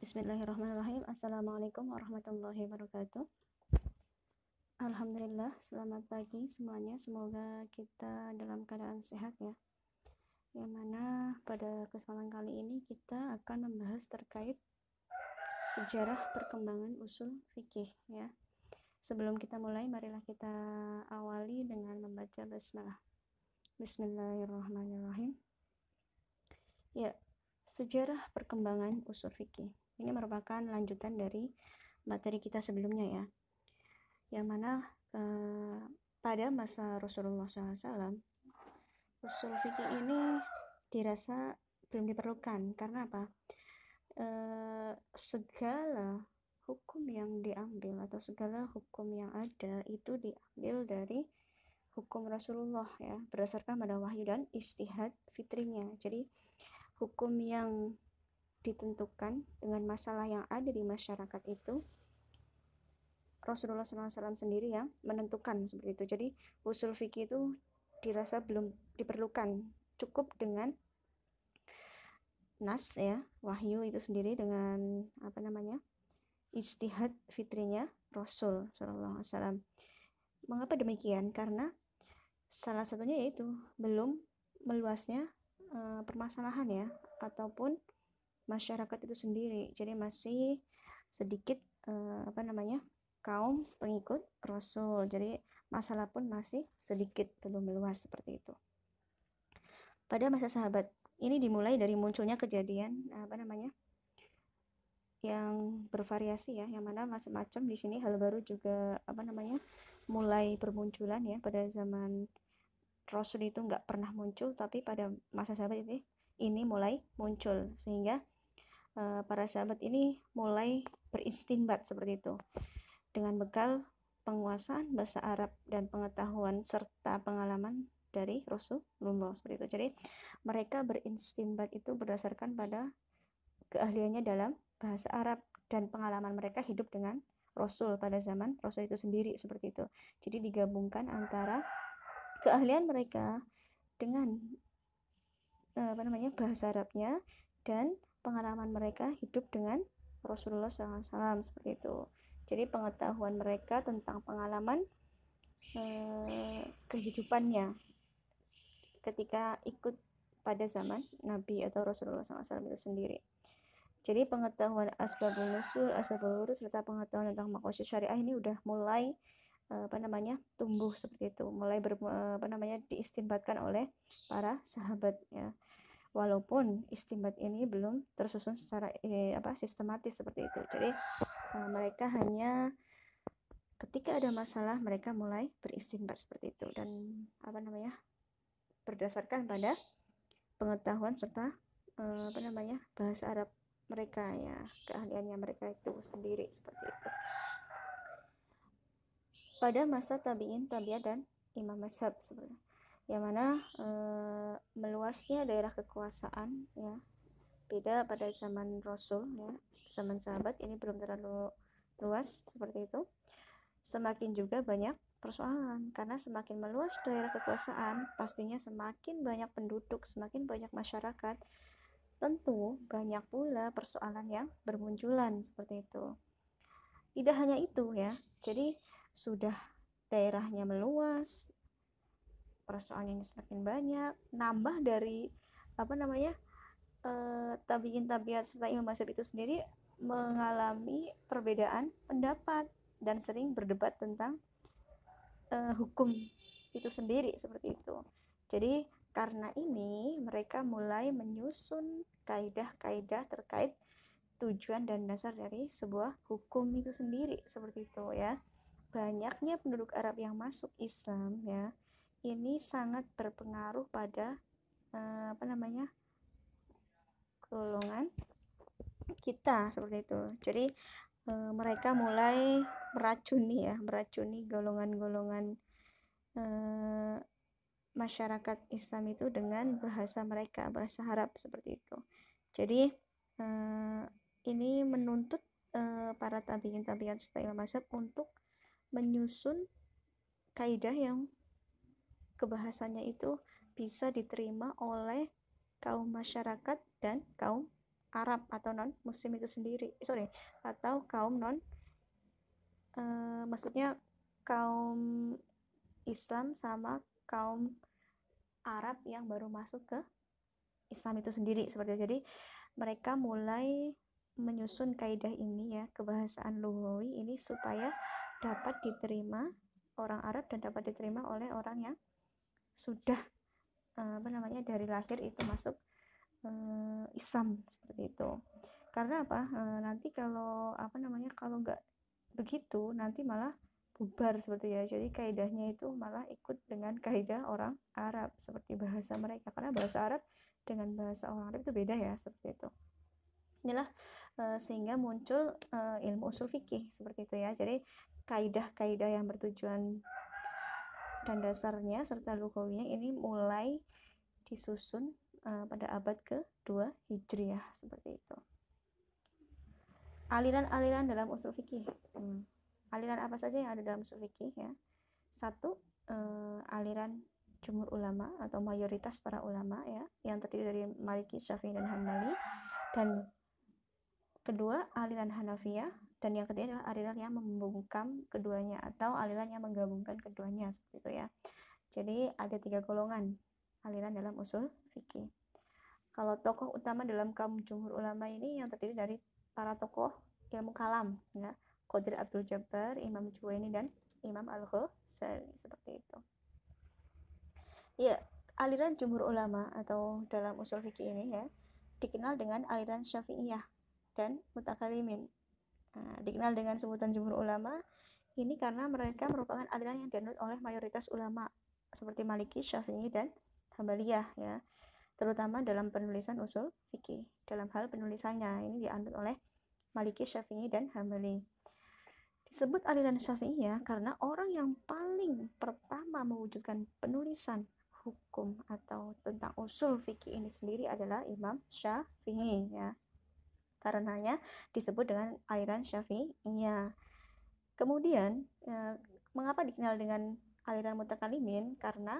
Bismillahirrahmanirrahim. Assalamualaikum warahmatullahi wabarakatuh. Alhamdulillah, selamat pagi semuanya. Semoga kita dalam keadaan sehat ya. Yang mana pada kesempatan kali ini kita akan membahas terkait sejarah perkembangan usul fikih ya. Sebelum kita mulai, marilah kita awali dengan membaca basmalah. Bismillahirrahmanirrahim. Ya, sejarah perkembangan usul fikih. Ini merupakan lanjutan dari materi kita sebelumnya ya, yang mana pada masa Rasulullah SAW usul fikih ini dirasa belum diperlukan. Karena apa? Segala hukum yang diambil atau segala hukum yang ada itu diambil dari hukum Rasulullah ya, berdasarkan pada wahyu dan istihad fitrinya. Jadi hukum yang ditentukan dengan masalah yang ada di masyarakat itu Rasulullah SAW sendiri yang menentukan seperti itu. Jadi usul fikih itu dirasa belum diperlukan, cukup dengan nas ya, wahyu itu sendiri dengan istihad fitrinya Rasul SAW. Mengapa demikian? Karena salah satunya yaitu belum meluasnya permasalahan ya, ataupun masyarakat itu sendiri. Jadi masih sedikit kaum pengikut Rasul. Jadi masalah pun masih sedikit, belum meluas seperti itu. Pada masa sahabat ini dimulai dari munculnya kejadian yang bervariasi ya, yang mana macam-macam di sini hal baru juga mulai bermunculan ya. Pada zaman Rasul itu nggak pernah muncul, tapi pada masa sahabat ini mulai muncul, sehingga para sahabat ini mulai beristinbat seperti itu dengan bekal penguasaan bahasa Arab dan pengetahuan serta pengalaman dari Rasulullah seperti itu. Jadi mereka beristinbat itu berdasarkan pada keahliannya dalam bahasa Arab dan pengalaman mereka hidup dengan Rasul pada zaman Rasul itu sendiri seperti itu. Jadi digabungkan antara keahlian mereka dengan bahasa Arabnya dan pengalaman mereka hidup dengan Rasulullah SAW seperti itu. Jadi pengetahuan mereka tentang pengalaman kehidupannya ketika ikut pada zaman Nabi atau Rasulullah SAW itu sendiri. Jadi pengetahuan asbabun nusul, asbabul wurud, serta pengetahuan tentang maqasid syariah ini udah mulai tumbuh seperti itu, mulai diistinbatkan oleh para sahabat ya. Walaupun istinbat ini belum tersusun secara sistematis seperti itu. Jadi mereka hanya ketika ada masalah mereka mulai beristinbat seperti itu, dan berdasarkan pada pengetahuan serta bahasa Arab mereka ya, keahliannya mereka itu sendiri seperti itu. Pada masa tabi'in, tabi'at, dan imam mazhab sebenarnya, yang mana meluasnya daerah kekuasaan ya, beda pada zaman Rasul ya, zaman sahabat ini belum terlalu luas seperti itu. Semakin juga banyak persoalan, karena semakin meluas daerah kekuasaan pastinya semakin banyak penduduk, semakin banyak masyarakat, tentu banyak pula persoalan yang bermunculan seperti itu. Tidak hanya itu ya, jadi sudah daerahnya meluas, persoalan ini semakin banyak, nambah dari tabi'in, tabiat serta imam mazhab itu sendiri mengalami perbedaan pendapat dan sering berdebat tentang hukum itu sendiri seperti itu. Jadi karena ini mereka mulai menyusun kaidah-kaidah terkait tujuan dan dasar dari sebuah hukum itu sendiri seperti itu ya. Banyaknya penduduk Arab yang masuk Islam ya, ini sangat berpengaruh pada golongan kita seperti itu. Jadi mereka mulai meracuni golongan-golongan masyarakat Islam itu dengan bahasa mereka, bahasa Arab seperti itu. Jadi ini menuntut para tabi'in, tabi'at serta imam mazhab untuk menyusun kaidah yang kebahasannya itu bisa diterima oleh kaum masyarakat dan kaum Arab atau non Muslim itu sendiri, atau kaum non maksudnya kaum Islam sama kaum Arab yang baru masuk ke Islam itu sendiri seperti itu. Jadi mereka mulai menyusun kaidah ini ya, kebahasaan lughawi ini supaya dapat diterima orang Arab dan dapat diterima oleh orang yang sudah dari lahir itu masuk Islam seperti itu. Karena apa? Nanti kalau kalau nggak begitu nanti malah bubar seperti ya. Jadi kaidahnya itu malah ikut dengan kaidah orang Arab seperti bahasa mereka, karena bahasa Arab dengan bahasa orang Arab itu beda ya, seperti itu. Inilah sehingga muncul ilmu usul fikih seperti itu ya. Jadi kaidah-kaidah yang bertujuan dan dasarnya serta lughawinya ini mulai disusun pada abad ke-2 Hijriah seperti itu. Aliran-aliran dalam usul fikih. Aliran apa saja yang ada dalam usul fikih ya? Satu, aliran jumhur ulama atau mayoritas para ulama ya, yang terdiri dari Maliki, Syafi'i dan Hambali. Dan kedua, aliran Hanafiyah, dan yang ketiga adalah aliran yang membungkam keduanya atau aliran yang menggabungkan keduanya seperti itu ya. Jadi ada 3 golongan aliran dalam usul fikih. Kalau tokoh utama dalam kaum jumhur ulama ini yang terdiri dari para tokoh ilmu kalam ya, Qadir Abdul Jabbar, Imam Juwaini dan Imam Al-Ghazali seperti itu. Ya, aliran jumhur ulama atau dalam usul fikih ini ya dikenal dengan aliran Syafi'iyah dan mutakalimin. Dikenal dengan sebutan jumhur ulama ini karena mereka merupakan aliran yang dianut oleh mayoritas ulama seperti Maliki, Syafi'i dan Hambaliyah ya, terutama dalam penulisan usul fikih. Dalam hal penulisannya ini dianut oleh Maliki, Syafi'i dan Hambali. Disebut aliran Syafi'iyah karena orang yang paling pertama mewujudkan penulisan hukum atau tentang usul fikih ini sendiri adalah Imam Syafi'i ya. Karenanya disebut dengan aliran Syafi'iyah. Kemudian mengapa dikenal dengan aliran mutakalimin? Karena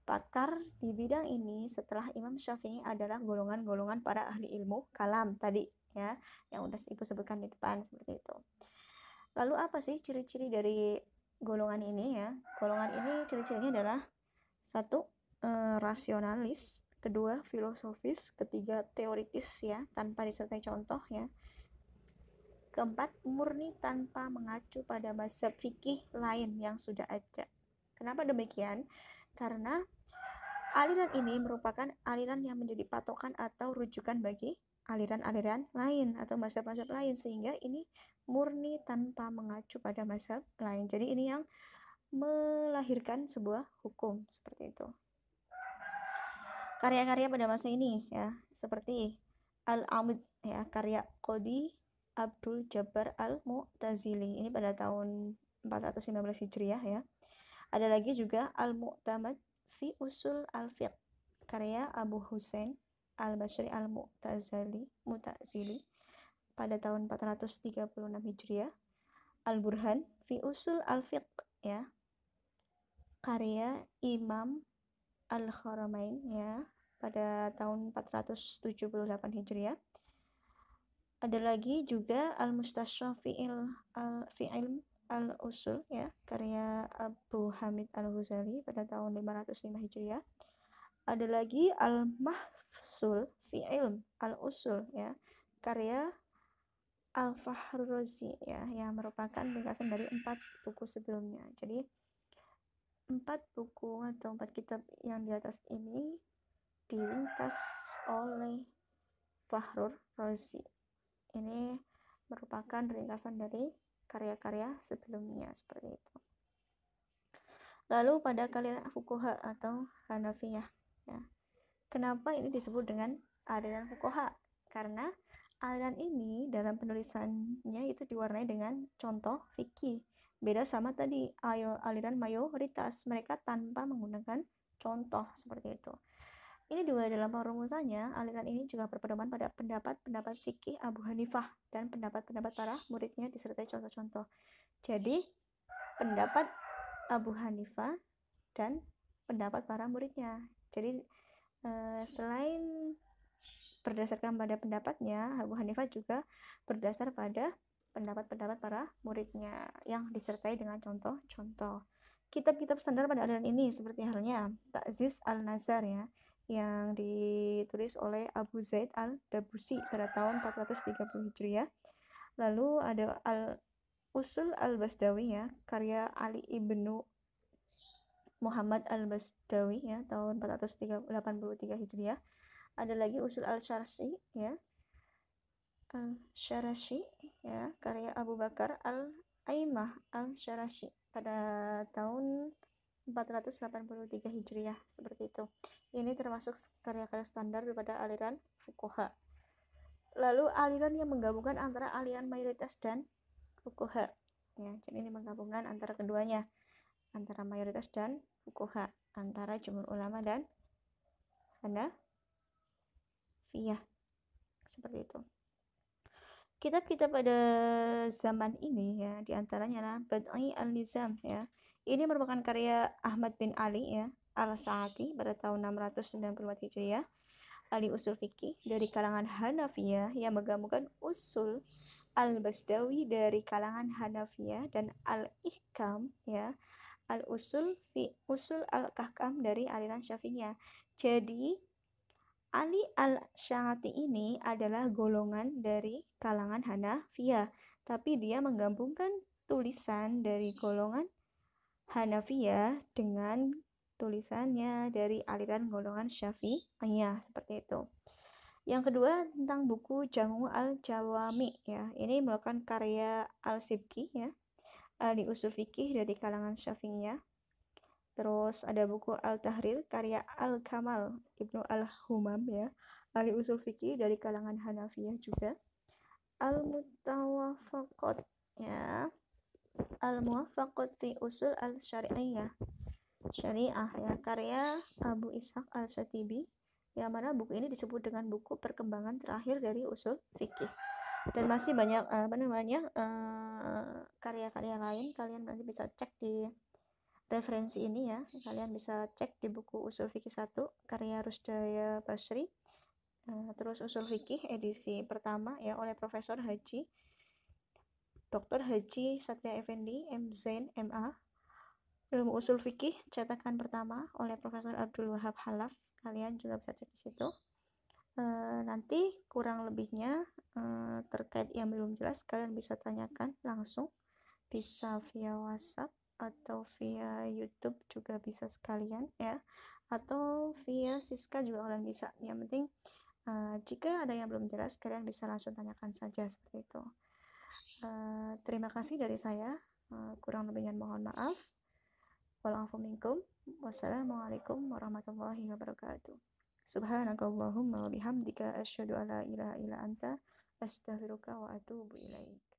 pakar di bidang ini setelah Imam Syafi'i adalah golongan-golongan para ahli ilmu kalam tadi ya, yang udah ibu sebutkan di depan seperti itu. Lalu apa sih ciri-ciri dari golongan ini ya? Golongan ini ciri-cirinya adalah satu, rasionalis, kedua filosofis, ketiga teoritis ya tanpa disertai contoh ya, keempat murni tanpa mengacu pada mazhab fikih lain yang sudah ada. Kenapa demikian? Karena aliran ini merupakan aliran yang menjadi patokan atau rujukan bagi aliran-aliran lain atau mazhab-mazhab lain, sehingga ini murni tanpa mengacu pada mazhab lain. Jadi ini yang melahirkan sebuah hukum seperti itu. Karya-karya pada masa ini ya, seperti Al-Amid ya, karya Qadi Abdul Jabbar Al-Mu'tazili ini pada tahun 415 Hijriah ya. Ada lagi juga Al-Mu'tamad fi Usul Al-Fiqh karya Abu Husain Al-Bashri Al-Mu'tazili pada tahun 436 Hijriah. Al-Burhan fi Usul Al-Fiqh ya, karya Imam Al-Kharamain ya, pada tahun 478 Hijriah. Ada lagi juga Al-Mustashraf fi ilm Al-Usul ya, karya Abu Hamid Al-Ghazali pada tahun 505 Hijriah. Ada lagi Al-Mahsul fi ilm Al-Usul ya, karya Al-Fahrrazi ya, yang merupakan ringkasan dari 4 buku sebelumnya. Jadi 4 buku atau 4 kitab yang di atas ini diringkas oleh Fakhrur Razi. Ini merupakan ringkasan dari karya-karya sebelumnya seperti itu. Lalu pada kalian fuqaha atau Hanafiyah ya. Kenapa ini disebut dengan aliran fuqaha? Karena aliran ini dalam penulisannya itu diwarnai dengan contoh fikih. Beda sama tadi aliran mayoritas, mereka tanpa menggunakan contoh seperti itu. Ini juga dalam rumusannya, aliran ini juga berpedoman pada pendapat-pendapat fikih Abu Hanifah dan pendapat-pendapat para muridnya disertai contoh-contoh. Jadi pendapat Abu Hanifah dan pendapat para muridnya. Jadi selain berdasarkan pada pendapatnya, Abu Hanifah juga berdasar pada pendapat-pendapat para muridnya yang disertai dengan contoh-contoh. Kitab-kitab standar pada aliran ini seperti halnya Ta'ziz al-Nazar ya, yang ditulis oleh Abu Zaid al-Dabusi pada tahun 430 Hijriah. Lalu ada Al-Usul al-Basdawi ya, karya Ali ibnu Muhammad al-Basdawi ya, tahun 483 Hijriah. Ada lagi Usul al-Syarsi ya, Al-Syarashi ya, karya Abu Bakar al-Aimah al-Syarashi pada tahun 483 Hijriah, seperti itu. Ini termasuk karya-karya standar daripada aliran fuqaha. Lalu aliran yang menggabungkan antara aliran mayoritas dan fuqaha ya, jadi ini menggabungkan antara keduanya, antara mayoritas dan fuqaha, antara jumhur ulama dan Hanafiyah, seperti itu. Kitab-kitab pada zaman ini ya, diantaranya adalah Bad'i al-Nizam ya. Ini merupakan karya Ahmad bin Ali ya, al-Sa'ati pada tahun 694 Hijriah. Ali usul fikih dari kalangan Hanafiyah yang menggabungkan usul al-Basdawi dari kalangan Hanafiyah dan al-Ihkam ya, al-usul fi usul al-Kahkam dari aliran Syafi'iyah. Jadi Ali al-Syati ini adalah golongan dari kalangan Hanafiyah, tapi dia menggabungkan tulisan dari golongan Hanafiyah dengan tulisannya dari aliran golongan Syafi'iyah, seperti itu. Yang kedua tentang buku Jamu al-Jawami ya. Ini merupakan karya Al-Sibki ya, ahli usul fikih dari kalangan Syafi'iyah. Terus ada buku Al-Tahrir karya Al-Kamal Ibnu Al-Humam ya, ahli usul fikih dari kalangan Hanafiyah juga. Al-Mutawafaqat ya, Al-Muwafaqat fi Usul Al-Syari'iyah Syariah ya, karya Abu Ishaq Al-Shatibi, yang mana buku ini disebut dengan buku perkembangan terakhir dari usul fikih. Dan masih banyak karya-karya lain, kalian nanti bisa cek di referensi ini ya, kalian bisa cek di buku Usul Fikih 1 karya Rusdaya Basri, terus Usul Fikih edisi pertama ya oleh Profesor Haji Dr. Haji Satria Effendi M.Zain MA. Ilmu Usul Fikih cetakan pertama oleh Profesor Abdul Wahab Halaf, kalian juga bisa cek di situ. Nanti kurang lebihnya terkait yang belum jelas kalian bisa tanyakan langsung, bisa via WhatsApp atau via YouTube juga bisa sekalian ya, atau via Siska juga kalian bisa. Yang penting jika ada yang belum jelas kalian bisa langsung tanyakan saja, seperti itu. Terima kasih dari saya, kurang lebihnya mohon maaf. Walafu minkum. Wassalamualaikum warahmatullahi wabarakatuh. Subhanakallahumma wa bihamdika asyhadu an la ilaha illa anta astaghfiruka wa atubu ilaik.